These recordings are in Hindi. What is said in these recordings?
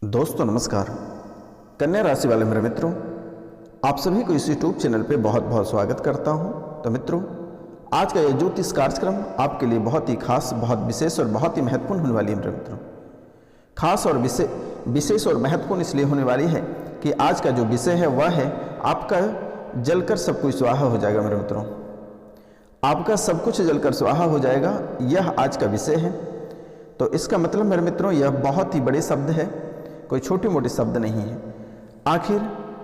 दोस्तों नमस्कार। कन्या राशि वाले मेरे मित्रों, आप सभी को इस यूट्यूब चैनल पे बहुत बहुत स्वागत करता हूं। तो मित्रों, आज का यह ज्योतिष कार्यक्रम आपके लिए बहुत ही खास, बहुत विशेष और बहुत ही महत्वपूर्ण होने वाली है मेरे मित्रों। खास और विशेष और महत्वपूर्ण इसलिए होने वाली है कि आज का जो विषय है वह है आपका जलकर सब कुछ स्वाहा हो जाएगा मेरे मित्रों। आपका सब कुछ जलकर स्वाहा हो जाएगा, यह आज का विषय है। तो इसका मतलब मेरे मित्रों, यह बहुत ही बड़े शब्द है, कोई छोटी मोटी शब्द नहीं है। आखिर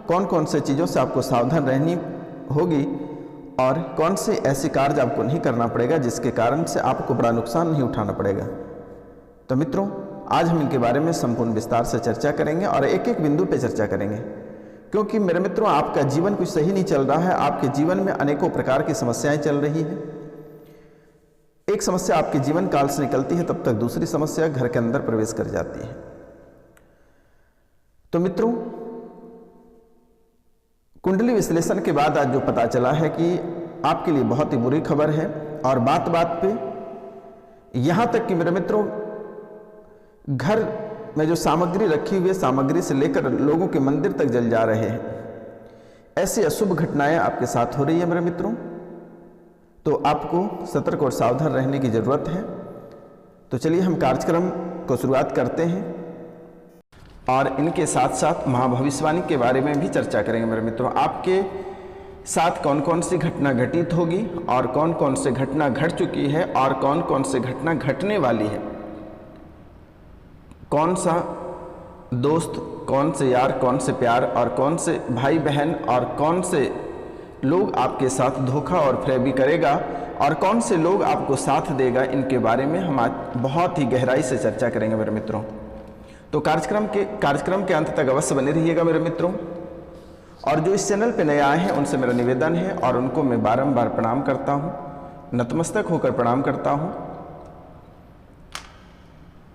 कौन कौन से चीज़ों से आपको सावधान रहनी होगी और कौन से ऐसे कार्य आपको नहीं करना पड़ेगा जिसके कारण से आपको बड़ा नुकसान नहीं उठाना पड़ेगा। तो मित्रों, आज हम इनके बारे में संपूर्ण विस्तार से चर्चा करेंगे और एक एक बिंदु पे चर्चा करेंगे, क्योंकि मेरे मित्रों आपका जीवन कुछ सही नहीं चल रहा है। आपके जीवन में अनेकों प्रकार की समस्याएं चल रही है। एक समस्या आपके जीवन काल से निकलती है, तब तक दूसरी समस्या घर के अंदर प्रवेश कर जाती है। तो मित्रों, कुंडली विश्लेषण के बाद आज जो पता चला है कि आपके लिए बहुत ही बुरी खबर है, और बात बात पे यहां तक कि मेरे मित्रों, घर में जो सामग्री रखी हुई है, सामग्री से लेकर लोगों के मंदिर तक जल जा रहे हैं। ऐसी अशुभ घटनाएं आपके साथ हो रही है मेरे मित्रों। तो आपको सतर्क और सावधान रहने की जरूरत है। तो चलिए हम कार्यक्रम को शुरुआत करते हैं और इनके साथ साथ महाभविष्यवाणी के बारे में भी चर्चा करेंगे मेरे मित्रों। आपके साथ कौन कौन सी घटना घटित होगी और कौन कौन से घटना घट चुकी है और कौन कौन से घटना घटने वाली है। कौन सा दोस्त, कौन से यार, कौन से प्यार और कौन से भाई बहन और कौन से लोग आपके साथ धोखा और फरेबी करेगा और कौन से लोग आपको साथ देगा, इनके बारे में हम आज बहुत ही गहराई से चर्चा करेंगे मेरे मित्रों। तो कार्यक्रम के अंत तक अवश्य बने रहिएगा मेरे मित्रों। और जो इस चैनल पे नए आए हैं उनसे मेरा निवेदन है और उनको मैं बारंबार प्रणाम करता हूं, नतमस्तक होकर प्रणाम करता हूं।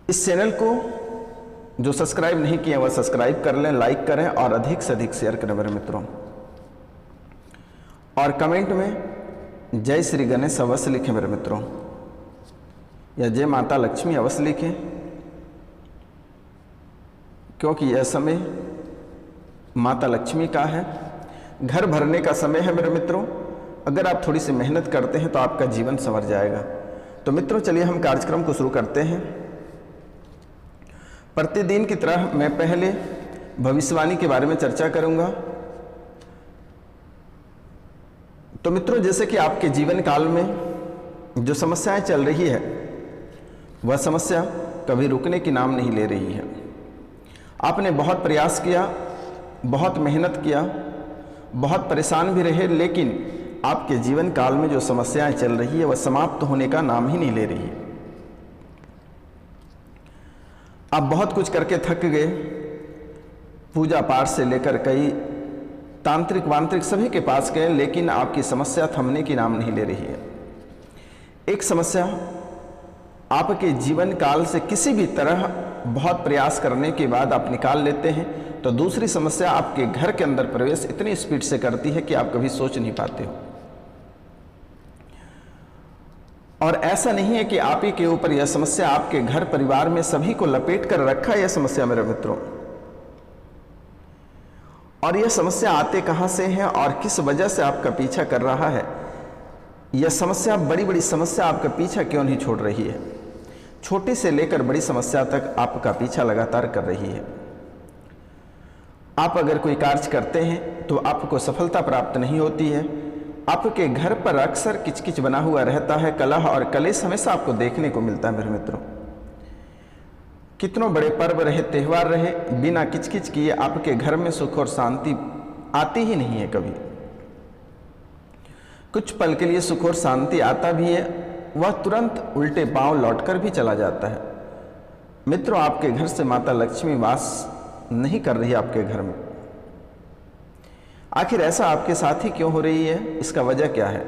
इस चैनल को जो सब्सक्राइब नहीं किए वह सब्सक्राइब कर लें, लाइक करें और अधिक से अधिक शेयर करें मेरे मित्रों। और कमेंट में जय श्री गणेश अवश्य लिखें मेरे मित्रों, या जय माता लक्ष्मी अवश्य लिखें, क्योंकि यह समय माता लक्ष्मी का है, घर भरने का समय है मेरे मित्रों। अगर आप थोड़ी सी मेहनत करते हैं तो आपका जीवन संवर जाएगा। तो मित्रों, चलिए हम कार्यक्रम को शुरू करते हैं। प्रतिदिन की तरह मैं पहले भविष्यवाणी के बारे में चर्चा करूंगा। तो मित्रों, जैसे कि आपके जीवन काल में जो समस्याएं चल रही है वह समस्या कभी रुकने की नाम नहीं ले रही है। आपने बहुत प्रयास किया, बहुत मेहनत किया, बहुत परेशान भी रहे, लेकिन आपके जीवन काल में जो समस्याएं चल रही है वह समाप्त होने का नाम ही नहीं ले रही है। आप बहुत कुछ करके थक गए, पूजा पाठ से लेकर कई तांत्रिक वांत्रिक सभी के पास गए, लेकिन आपकी समस्या थमने की नाम नहीं ले रही है। एक समस्या आपके जीवन काल से किसी भी तरह बहुत प्रयास करने के बाद आप निकाल लेते हैं, तो दूसरी समस्या आपके घर के अंदर प्रवेश इतनी स्पीड से करती है कि आप कभी सोच नहीं पाते हो। और ऐसा नहीं है कि आप ही के ऊपर यह समस्या, आपके घर परिवार में सभी को लपेट कर रखा है यह समस्या मेरे मित्रों। और यह समस्या आते कहां से है और किस वजह से आपका पीछा कर रहा है, यह समस्या, बड़ी बड़ी समस्या आपका पीछा क्यों नहीं छोड़ रही है। छोटी से लेकर बड़ी समस्या तक आपका पीछा लगातार कर रही है। आप अगर कोई कार्य करते हैं तो आपको सफलता प्राप्त नहीं होती है। आपके घर पर अक्सर किचकिच बना हुआ रहता है, कलह और कलेश हमेशा आपको देखने को मिलता है मेरे मित्रों। कितनों बड़े पर्व रहे, त्यौहार रहे, बिना किचकिच किए आपके घर में सुख और शांति आती ही नहीं है कभी। कुछ पल के लिए सुख और शांति आता भी है, वह तुरंत उल्टे पांव लौटकर भी चला जाता है। मित्रों, आपके घर से माता लक्ष्मी वास नहीं कर रही आपके घर में। आखिर ऐसा आपके साथ ही क्यों हो रही है, इसका वजह क्या है।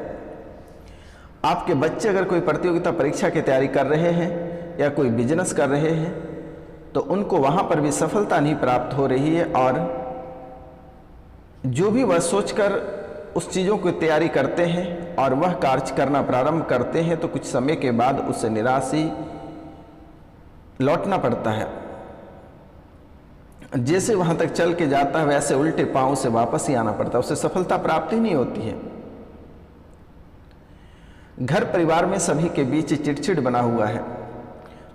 आपके बच्चे अगर कोई प्रतियोगिता परीक्षा की तैयारी कर रहे हैं या कोई बिजनेस कर रहे हैं तो उनको वहां पर भी सफलता नहीं प्राप्त हो रही है, और जो भी वह सोचकर उस चीज़ों की तैयारी करते हैं और वह कार्य करना प्रारंभ करते हैं तो कुछ समय के बाद उससे निराश ही लौटना पड़ता है। जैसे वहां तक चल के जाता है वैसे उल्टे पांव से वापस ही आना पड़ता है, उसे सफलता प्राप्त ही नहीं होती है। घर परिवार में सभी के बीच चिड़चिड़ बना हुआ है।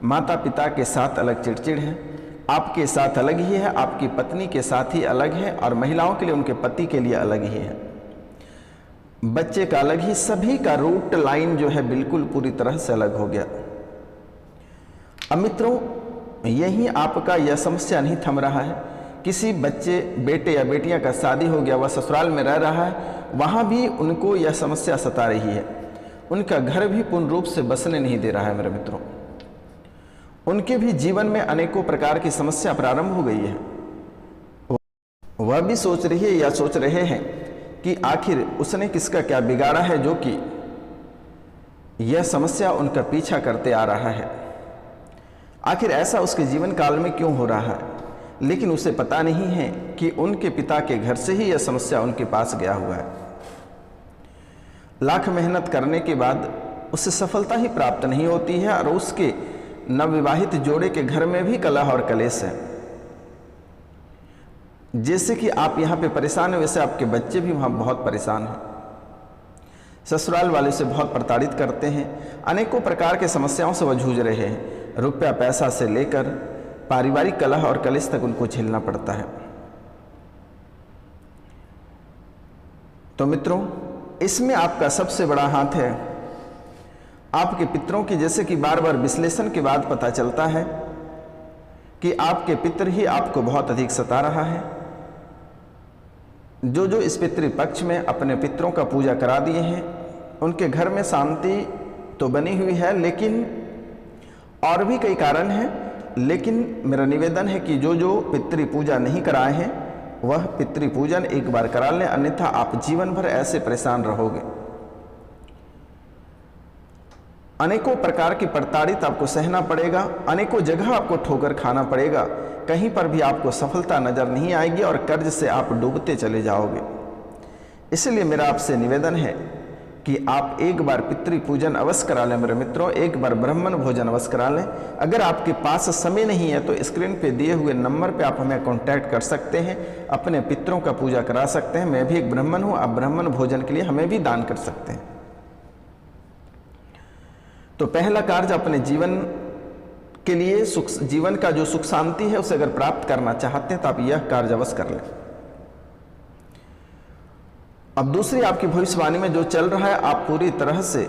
माता पिता के साथ अलग चिड़चिड़ है, आपके साथ अलग ही है, आपकी पत्नी के साथ ही अलग है, और महिलाओं के लिए उनके पति के लिए अलग ही है। बच्चे का अलग ही, सभी का रूट लाइन जो है बिल्कुल पूरी तरह से अलग हो गया। अब मित्रों, यही आपका यह समस्या नहीं थम रहा है। किसी बच्चे बेटे या बेटियां का शादी हो गया, वह ससुराल में रह रहा है, वहां भी उनको यह समस्या सता रही है। उनका घर भी पूर्ण रूप से बसने नहीं दे रहा है मेरे मित्रों। उनके भी जीवन में अनेकों प्रकार की समस्या प्रारंभ हो गई है। वह भी सोच रही है या सोच रहे हैं कि आखिर उसने किसका क्या बिगाड़ा है जो कि यह समस्या उनका पीछा करते आ रहा है। आखिर ऐसा उसके जीवन काल में क्यों हो रहा है, लेकिन उसे पता नहीं है कि उनके पिता के घर से ही यह समस्या उनके पास गया हुआ है। लाख मेहनत करने के बाद उसे सफलता ही प्राप्त नहीं होती है, और उसके नवविवाहित जोड़े के घर में भी कलह और कलेश है। जैसे कि आप यहाँ पे परेशान हैं, वैसे आपके बच्चे भी वहाँ बहुत परेशान हैं। ससुराल वाले से बहुत प्रताड़ित करते हैं, अनेकों प्रकार के समस्याओं से वह जूझ रहे हैं। रुपया पैसा से लेकर पारिवारिक कलह और कलेश तक उनको झेलना पड़ता है। तो मित्रों, इसमें आपका सबसे बड़ा हाथ है आपके पितरों की। जैसे कि बार बार विश्लेषण के बाद पता चलता है कि आपके पितर ही आपको बहुत अधिक सता रहा है। जो इस पितृपक्ष में अपने पितरों का पूजा करा दिए हैं, उनके घर में शांति तो बनी हुई है, लेकिन और भी कई कारण हैं। लेकिन मेरा निवेदन है कि जो पितृ पूजा नहीं कराए हैं, वह पितृ पूजन एक बार करा लें, अन्यथा आप जीवन भर ऐसे परेशान रहोगे। अनेकों प्रकार की प्रताड़ित आपको सहना पड़ेगा, अनेकों जगह आपको ठोकर खाना पड़ेगा, कहीं पर भी आपको सफलता नजर नहीं आएगी और कर्ज से आप डूबते चले जाओगे। इसलिए मेरा आपसे निवेदन है कि आप एक बार पितृ पूजन अवश्य करा लें मेरे मित्रों, एक बार ब्राह्मण भोजन अवश्य करा लें। अगर आपके पास समय नहीं है तो स्क्रीन पे दिए हुए नंबर पे आप हमें कांटेक्ट कर सकते हैं, अपने पितरों का पूजा करा सकते हैं। मैं भी एक ब्राह्मण हूँ, आप ब्राह्मण भोजन के लिए हमें भी दान कर सकते हैं। तो पहला कार्य अपने जीवन के लिए जीवन का जो सुख शांति है उसे अगर प्राप्त करना चाहते हैं तो आप यह कार्य अवश्य कर लें। अब दूसरी आपकी भविष्यवाणी में जो चल रहा है, आप पूरी तरह से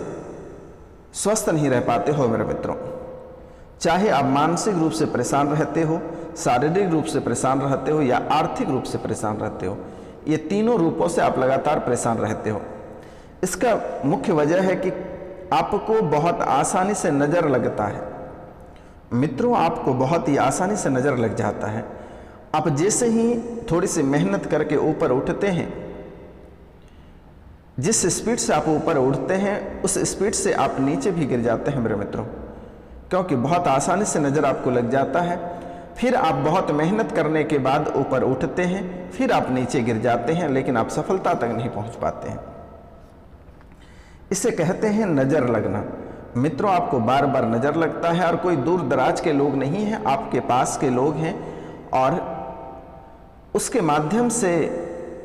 स्वस्थ नहीं रह पाते हो मेरे मित्रों। चाहे आप मानसिक रूप से परेशान रहते हो, शारीरिक रूप से परेशान रहते हो या आर्थिक रूप से परेशान रहते हो, ये तीनों रूपों से आप लगातार परेशान रहते हो। इसका मुख्य वजह है कि आपको बहुत आसानी से नज़र लगता है मित्रों, आपको बहुत ही आसानी से नज़र लग जाता है। आप जैसे ही थोड़ी सी मेहनत करके ऊपर उठते हैं, जिस स्पीड से आप ऊपर उठते हैं उस स्पीड से आप नीचे भी गिर जाते हैं मेरे मित्रों, क्योंकि बहुत आसानी से नज़र आपको लग जाता है। फिर आप बहुत मेहनत करने के बाद ऊपर उठते हैं, फिर आप नीचे गिर जाते हैं, लेकिन आप सफलता तक नहीं पहुंच पाते हैं। इसे कहते हैं नज़र लगना। मित्रों, आपको बार बार नज़र लगता है और कोई दूर दराज के लोग नहीं हैं, आपके पास के लोग हैं, और उसके माध्यम से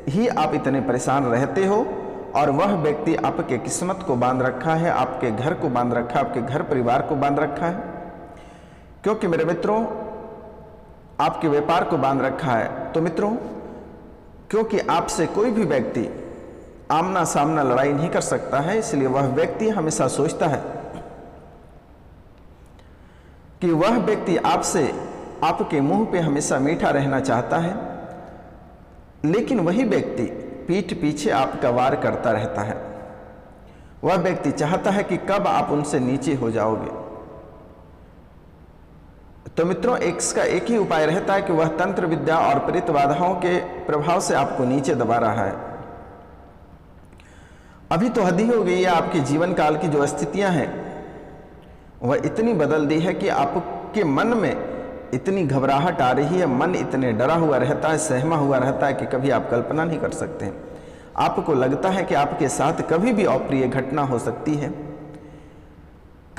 ही आप इतने परेशान रहते हो। और वह व्यक्ति आपके किस्मत को बांध रखा है, आपके घर को बांध रखा है, आपके घर परिवार को बांध रखा है। क्योंकि मेरे मित्रों, आपके व्यापार को बांध रखा है। तो मित्रों, क्योंकि आपसे कोई भी व्यक्ति आमना सामना लड़ाई नहीं कर सकता है, इसलिए वह व्यक्ति हमेशा सोचता है कि वह व्यक्ति आपसे आपके मुंह पे हमेशा मीठा रहना चाहता है, लेकिन वही व्यक्ति पीठ पीछे आपका वार करता रहता है। वह व्यक्ति चाहता है कि कब आप उनसे नीचे हो जाओगे। तो मित्रों, इसका एक ही उपाय रहता है कि वह तंत्र विद्या और प्रेत बाधाओं के प्रभाव से आपको नीचे दबा रहा है। अभी तो हद ही हो गई है, आपके जीवन काल की जो स्थितियां हैं वह इतनी बदल दी है कि आपके मन में इतनी घबराहट आ रही है, मन इतने डरा हुआ रहता है, सहमा हुआ रहता है कि कभी आप कल्पना नहीं कर सकते हैं। आपको लगता है कि आपके साथ कभी भी अप्रिय घटना हो सकती है,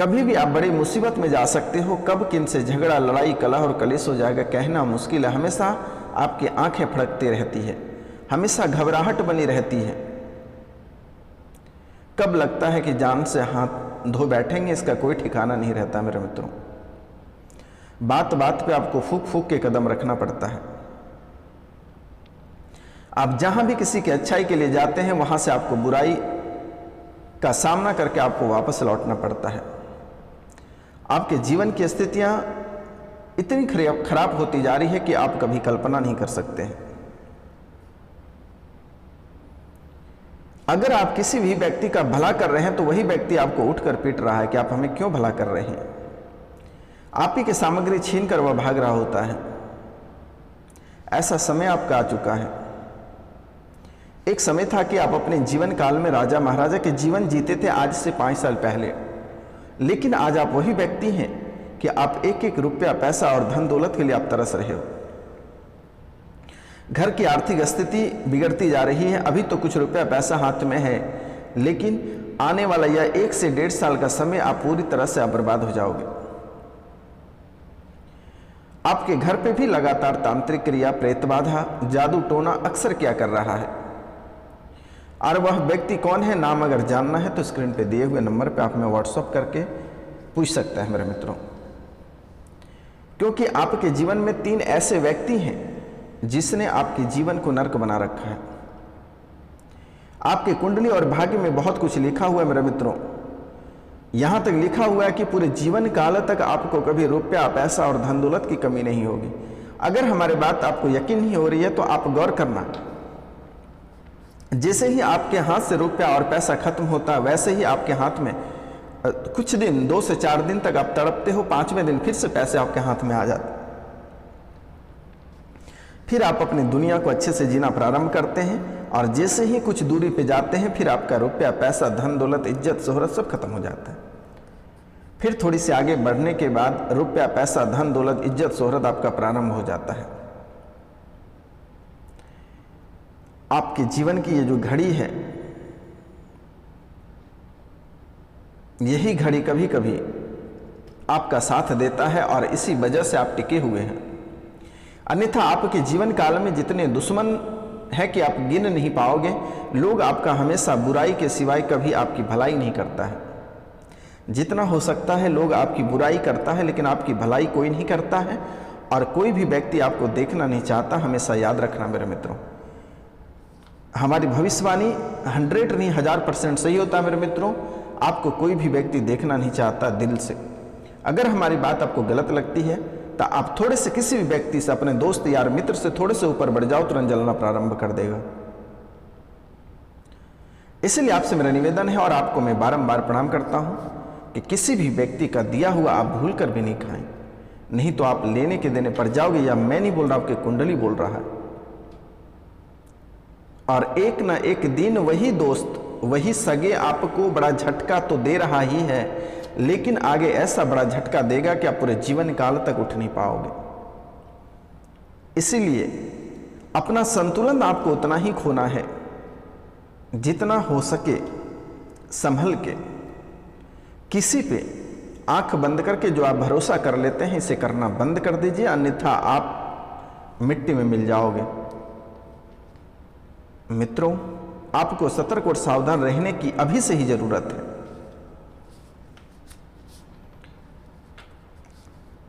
कभी भी आप बड़ी मुसीबत में जा सकते हो, कब किन से झगड़ा, लड़ाई, कलह और कलेश हो जाएगा कहना मुश्किल है। हमेशा आपकी आंखें फड़कती रहती है, हमेशा घबराहट बनी रहती है। कब लगता है कि जान से हाथ धो बैठेंगे, इसका कोई ठिकाना नहीं रहता मेरे मित्रों। बात बात पे आपको फूक फूक के कदम रखना पड़ता है। आप जहां भी किसी की अच्छाई के लिए जाते हैं, वहां से आपको बुराई का सामना करके आपको वापस लौटना पड़ता है। आपके जीवन की स्थितियां इतनी खराब होती जा रही है कि आप कभी कल्पना नहीं कर सकते हैं। अगर आप किसी भी व्यक्ति का भला कर रहे हैं तो वही व्यक्ति आपको उठकर पीट रहा है कि आप हमें क्यों भला कर रहे हैं। आप ही की सामग्री छीन कर वह भाग रहा होता है। ऐसा समय आपका आ चुका है। एक समय था कि आप अपने जीवन काल में राजा महाराजा के जीवन जीते थे, आज से 5 साल पहले। लेकिन आज आप वही व्यक्ति हैं कि आप एक एक रुपया, पैसा और धन दौलत के लिए आप तरस रहे हो। घर की आर्थिक स्थिति बिगड़ती जा रही है। अभी तो कुछ रुपया पैसा हाथ में है, लेकिन आने वाला यह 1 से 1.5 साल का समय आप पूरी तरह से आप बर्बाद हो जाओगे। आपके घर पे भी लगातार तांत्रिक क्रिया, प्रेत बाधा, जादू टोना अक्सर क्या कर रहा है। और वह व्यक्ति कौन है, नाम अगर जानना है तो स्क्रीन पे दिए हुए नंबर पे आप में व्हाट्सएप करके पूछ सकते हैं मेरे मित्रों। क्योंकि आपके जीवन में 3 ऐसे व्यक्ति हैं जिसने आपके जीवन को नर्क बना रखा है। आपके कुंडली और भाग्य में बहुत कुछ लिखा हुआ है मेरे मित्रों। यहां तक लिखा हुआ है कि पूरे जीवन काल तक आपको कभी रुपया, पैसा और धन दौलत की कमी नहीं होगी। अगर हमारी बात आपको यकीन नहीं हो रही है तो आप गौर करना, जैसे ही आपके हाथ से रुपया और पैसा खत्म होता है, वैसे ही आपके हाथ में कुछ दिन, 2 से 4 दिन तक आप तड़पते हो, 5वें दिन फिर से पैसे आपके हाथ में आ जाते। फिर आप अपनी दुनिया को अच्छे से जीना प्रारंभ करते हैं और जैसे ही कुछ दूरी पे जाते हैं, फिर आपका रुपया, पैसा, धन दौलत, इज्जत, शोहरत सब खत्म हो जाता है। फिर थोड़ी सी आगे बढ़ने के बाद रुपया, पैसा, धन दौलत, इज्जत, शोहरत आपका प्रारंभ हो जाता है। आपके जीवन की ये जो घड़ी है, यही घड़ी कभी कभी आपका साथ देता है और इसी वजह से आप टिके हुए हैं। अन्यथा आपके जीवन काल में जितने दुश्मन है कि आप गिन नहीं पाओगे। लोग आपका हमेशा बुराई के सिवाय कभी आपकी भलाई नहीं करता है। जितना हो सकता है लोग आपकी बुराई करता है, लेकिन आपकी भलाई कोई नहीं करता है। और कोई भी व्यक्ति आपको देखना नहीं चाहता। हमेशा याद रखना मेरे मित्रों, हमारी भविष्यवाणी 100 नहीं 1000% सही होता है मेरे मित्रों। आपको कोई भी व्यक्ति देखना नहीं चाहता दिल से। अगर हमारी बात आपको गलत लगती है तो आप थोड़े से किसी भी व्यक्ति से, अपने दोस्त, यार, मित्र से थोड़े से ऊपर बढ़ जाओ, तुरंत जलना प्रारंभ कर देगा। इसलिए आपसे मेरा निवेदन है और आपको मैं बारंबार प्रणाम करता हूं कि किसी भी व्यक्ति का दिया हुआ आप भूल कर भी नहीं खाएं, नहीं तो आप लेने के देने पड़ जाओगे। या मैं नहीं बोल रहा, आपकी कुंडली बोल रहा है। और एक ना एक दिन वही दोस्त, वही सगे आपको बड़ा झटका तो दे रहा ही है, लेकिन आगे ऐसा बड़ा झटका देगा कि आप पूरे जीवन काल तक उठ नहीं पाओगे। इसीलिए अपना संतुलन आपको उतना ही खोना है, जितना हो सके संभल के। किसी पे आंख बंद करके जो आप भरोसा कर लेते हैं, इसे करना बंद कर दीजिए, अन्यथा आप मिट्टी में मिल जाओगे। मित्रों, आपको सतर्क और सावधान रहने की अभी से ही जरूरत है।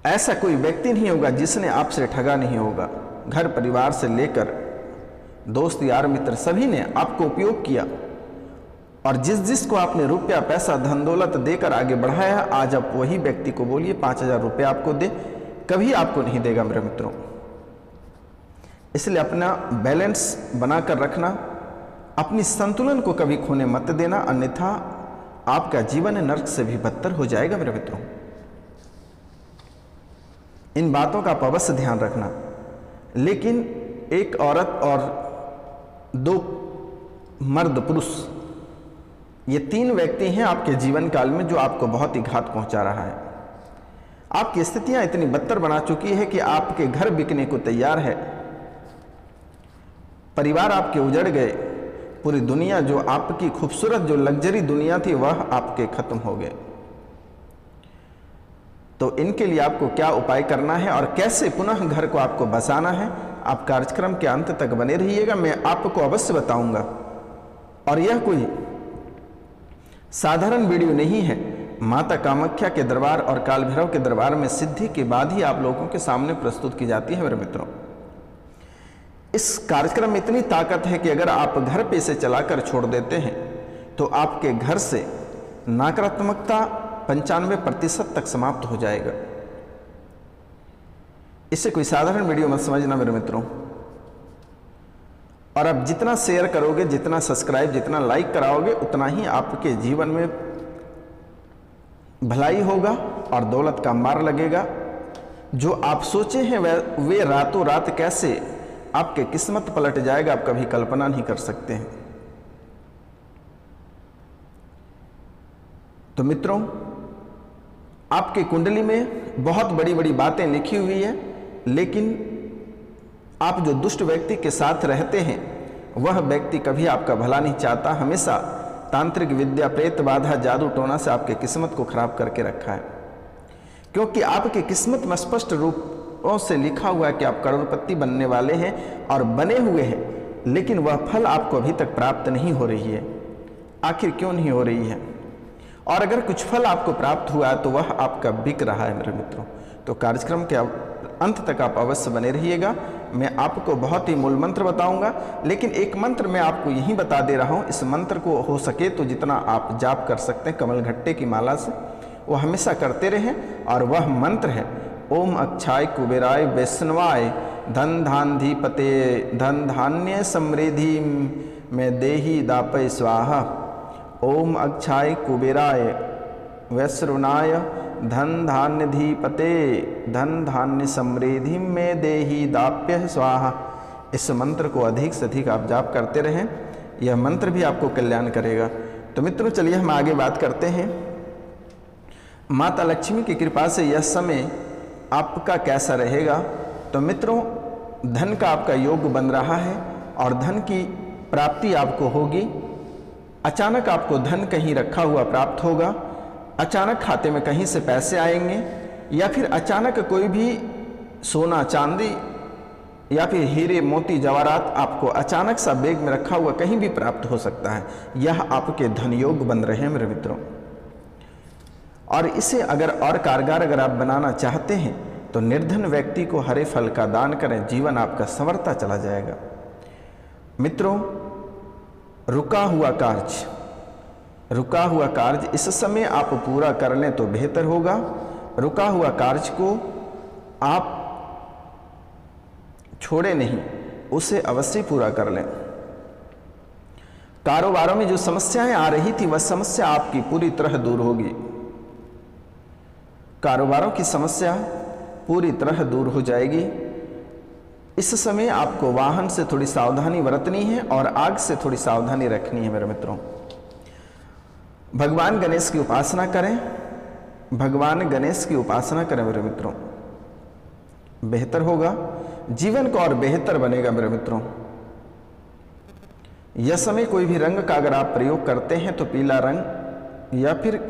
ऐसा कोई व्यक्ति नहीं होगा जिसने आपसे ठगा नहीं होगा। घर परिवार से लेकर दोस्त, यार, मित्र सभी ने आपको उपयोग किया और जिसको आपने रुपया, पैसा, धन दौलत देकर आगे बढ़ाया, आज आप वही व्यक्ति को बोलिए 5000 रुपया आपको दे, कभी आपको नहीं देगा मेरे मित्रों। इसलिए अपना बैलेंस बनाकर रखना, अपनी संतुलन को कभी खोने मत देना, अन्यथा आपका जीवन नर्क से भी बदतर हो जाएगा मेरे मित्रों। इन बातों का आप अवश्य ध्यान रखना। लेकिन एक औरत और 2 मर्द, पुरुष, ये 3 व्यक्ति हैं आपके जीवन काल में जो आपको बहुत ही घात पहुंचा रहा है। आपकी स्थितियां इतनी बदतर बना चुकी है कि आपके घर बिकने को तैयार है, परिवार आपके उजड़ गए, पूरी दुनिया जो आपकी खूबसूरत, जो लग्जरी दुनिया थी, वह आपके खत्म हो गए। तो इनके लिए आपको क्या उपाय करना है और कैसे पुनः घर को आपको बसाना है, आप कार्यक्रम के अंत तक बने रहिएगा, मैं आपको अवश्य बताऊंगा। और यह कोई साधारण वीडियो नहीं है। माता कामाख्या के दरबार और काल भैरव के दरबार में सिद्धि के बाद ही आप लोगों के सामने प्रस्तुत की जाती है मेरे मित्रों। इस कार्यक्रम में इतनी ताकत है कि अगर आप घर पे इसे चलाकर छोड़ देते हैं तो आपके घर से नकारात्मकता 95% तक समाप्त हो जाएगा। इसे कोई साधारण वीडियो मत समझना मेरे मित्रों। और आप जितना शेयर करोगे, जितना सब्सक्राइब, जितना लाइक कराओगे, उतना ही आपके जीवन में भलाई होगा और दौलत का मार लगेगा। जो आप सोचे हैं वे रातों रात कैसे आपके किस्मत पलट जाएगा, आप कभी कल्पना नहीं कर सकते हैं। तो मित्रों, आपकी कुंडली में बहुत बड़ी बड़ी बातें लिखी हुई है, लेकिन आप जो दुष्ट व्यक्ति के साथ रहते हैं वह व्यक्ति कभी आपका भला नहीं चाहता। हमेशा तांत्रिक विद्या, प्रेत बाधा, जादू टोना से आपके किस्मत को खराब करके रखा है, क्योंकि आपकी किस्मत में स्पष्ट रूपों से लिखा हुआ है कि आप करोड़पति बनने वाले हैं और बने हुए हैं, लेकिन वह फल आपको अभी तक प्राप्त नहीं हो रही है। आखिर क्यों नहीं हो रही है? और अगर कुछ फल आपको प्राप्त हुआ है तो वह आपका बिक रहा है मेरे मित्रों। तो कार्यक्रम के अंत तक आप अवश्य बने रहिएगा। मैं आपको बहुत ही मूल मंत्र बताऊंगा, लेकिन एक मंत्र मैं आपको यही बता दे रहा हूं। इस मंत्र को हो सके तो जितना आप जाप कर सकते हैं कमल घट्टे की माला से, वो हमेशा करते रहें। और वह मंत्र है ओम अक्षाय कुबेराय वैष्णवाय धन धान्धिपते धन धान्य समृद्धि में देहि दापय स्वाहा। ओम अक्षाय कुबेराय वैश्रुनाय धन धान्यधिपते धन धान्य समृद्धि में देहि दाप्य स्वाहा। इस मंत्र को अधिक से अधिक आप जाप करते रहें, यह मंत्र भी आपको कल्याण करेगा। तो मित्रों, चलिए हम आगे बात करते हैं। माता लक्ष्मी की कृपा से यह समय आपका कैसा रहेगा। तो मित्रों, धन का आपका योग बन रहा है और धन की प्राप्ति आपको होगी। अचानक आपको धन कहीं रखा हुआ प्राप्त होगा, अचानक खाते में कहीं से पैसे आएंगे, या फिर अचानक कोई भी सोना चांदी या फिर हीरे मोती जवाहरात आपको अचानक सा बैग में रखा हुआ कहीं भी प्राप्त हो सकता है। यह आपके धन योग बन रहे हैं मेरे मित्रों। और इसे अगर और कारगर अगर आप बनाना चाहते हैं तो निर्धन व्यक्ति को हरे फल का दान करें, जीवन आपका संवरता चला जाएगा। मित्रों, रुका हुआ कार्य इस समय आप पूरा कर लें तो बेहतर होगा। रुका हुआ कार्य को आप छोड़े नहीं, उसे अवश्य पूरा कर लें। कारोबारों में जो समस्याएं आ रही थी वह समस्या आपकी पूरी तरह दूर होगी। कारोबारों की समस्या पूरी तरह दूर हो जाएगी। इस समय आपको वाहन से थोड़ी सावधानी बरतनी है और आग से थोड़ी सावधानी रखनी है मेरे मित्रों। भगवान गणेश की उपासना करें, भगवान गणेश की उपासना करें मेरे मित्रों, बेहतर होगा। जीवन को और बेहतर बनेगा मेरे मित्रों। यह समय कोई भी रंग का अगर आप प्रयोग करते हैं तो पीला रंग या फिर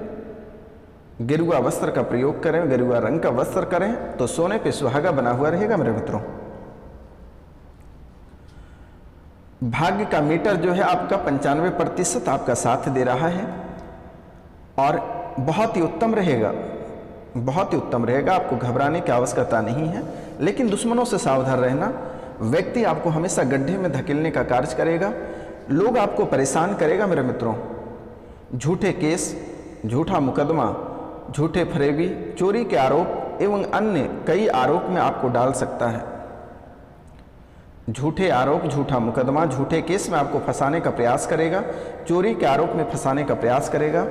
गेरुआ वस्त्र का प्रयोग करें, गेरुआ रंग का वस्त्र करें तो सोने पे सुहागा बना हुआ रहेगा मेरे मित्रों। भाग्य का मीटर जो है आपका 95% आपका साथ दे रहा है और बहुत ही उत्तम रहेगा, बहुत ही उत्तम रहेगा। आपको घबराने की आवश्यकता नहीं है, लेकिन दुश्मनों से सावधान रहना। व्यक्ति आपको हमेशा गड्ढे में धकेलने का कार्य करेगा, लोग आपको परेशान करेगा मेरे मित्रों। झूठे केस, झूठा मुकदमा, झूठे फरेबी, चोरी के आरोप एवं अन्य कई आरोप में आपको डाल सकता है। झूठे आरोप, झूठा मुकदमा, झूठे केस में आपको फंसाने का प्रयास करेगा, चोरी के आरोप में फंसाने का प्रयास करेगा,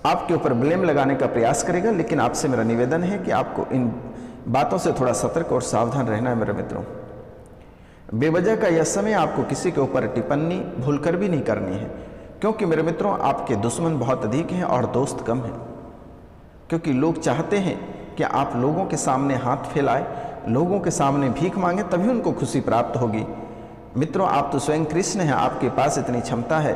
आपके ऊपर ब्लेम लगाने का प्रयास करेगा। लेकिन आपसे मेरा निवेदन है कि आपको इन बातों से थोड़ा सतर्क और सावधान रहना है मेरे मित्रों। बेवजह का यह समय आपको किसी के ऊपर टिप्पणी भूलकर भी नहीं करनी है, क्योंकि मेरे मित्रों आपके दुश्मन बहुत अधिक हैं और दोस्त कम हैं। क्योंकि लोग चाहते हैं कि आप लोगों के सामने हाथ फैलाएं, लोगों के सामने भीख मांगे, तभी उनको खुशी प्राप्त होगी। मित्रों, आप तो स्वयं कृष्ण हैं, आपके पास इतनी क्षमता है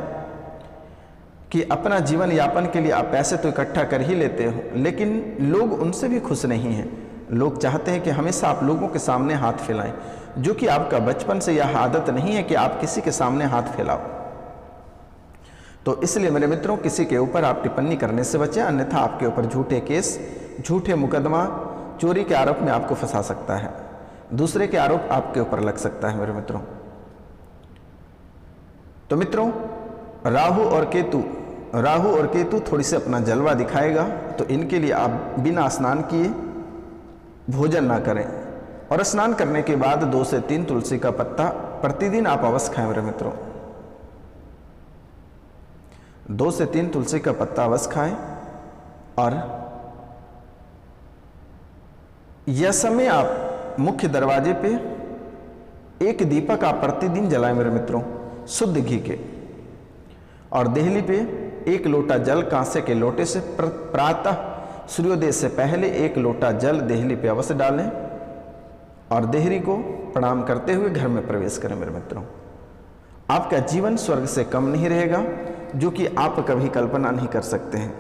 कि अपना जीवन यापन के लिए आप पैसे तो इकट्ठा कर ही लेते हो, लेकिन लोग उनसे भी खुश नहीं हैं। लोग चाहते हैं कि हमेशा आप लोगों के सामने हाथ फैलाएं, जो कि आपका बचपन से यह आदत नहीं है कि आप किसी के सामने हाथ फैलाओ। तो इसलिए मेरे मित्रों, किसी के ऊपर आप टिप्पणी करने से बचें, अन्यथा आपके ऊपर झूठे केस, झूठे मुकदमा, चोरी के आरोप में आपको फंसा सकता है, दूसरे के आरोप आपके ऊपर लग सकता है मेरे मित्रों। तो मित्रों, राहु और केतु थोड़ी सी अपना जलवा दिखाएगा, तो इनके लिए आप बिना स्नान किए भोजन ना करें, और स्नान करने के बाद 2 से 3 तुलसी का पत्ता प्रतिदिन आप अवश्य खाएं मेरे मित्रों। 2 से 3 तुलसी का पत्ता अवश्य खाएं, और यह समय आप मुख्य दरवाजे पे एक दीपक आप प्रतिदिन जलाएं मेरे मित्रों, शुद्ध घी के, और देहली पे 1 लोटा जल कांसे के लोटे से प्रातः सूर्योदय से पहले 1 लोटा जल देहली पे अवश्य डालें, और देहरी को प्रणाम करते हुए घर में प्रवेश करें मेरे मित्रों। आपका जीवन स्वर्ग से कम नहीं रहेगा, जो कि आप कभी कल्पना नहीं कर सकते हैं,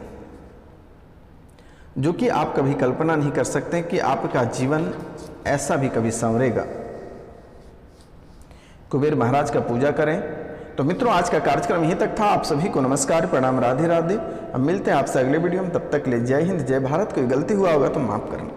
जो कि आप कभी कल्पना नहीं कर सकते कि आपका जीवन ऐसा भी कभी संवरेगा। कुबेर महाराज का पूजा करें। तो मित्रों, आज का कार्यक्रम यहीं तक था। आप सभी को नमस्कार, प्रणाम, राधे राधे। अब मिलते हैं आपसे अगले वीडियो में, तब तक ले जय हिंद, जय भारत। कोई गलती हुआ होगा तो माफ करना।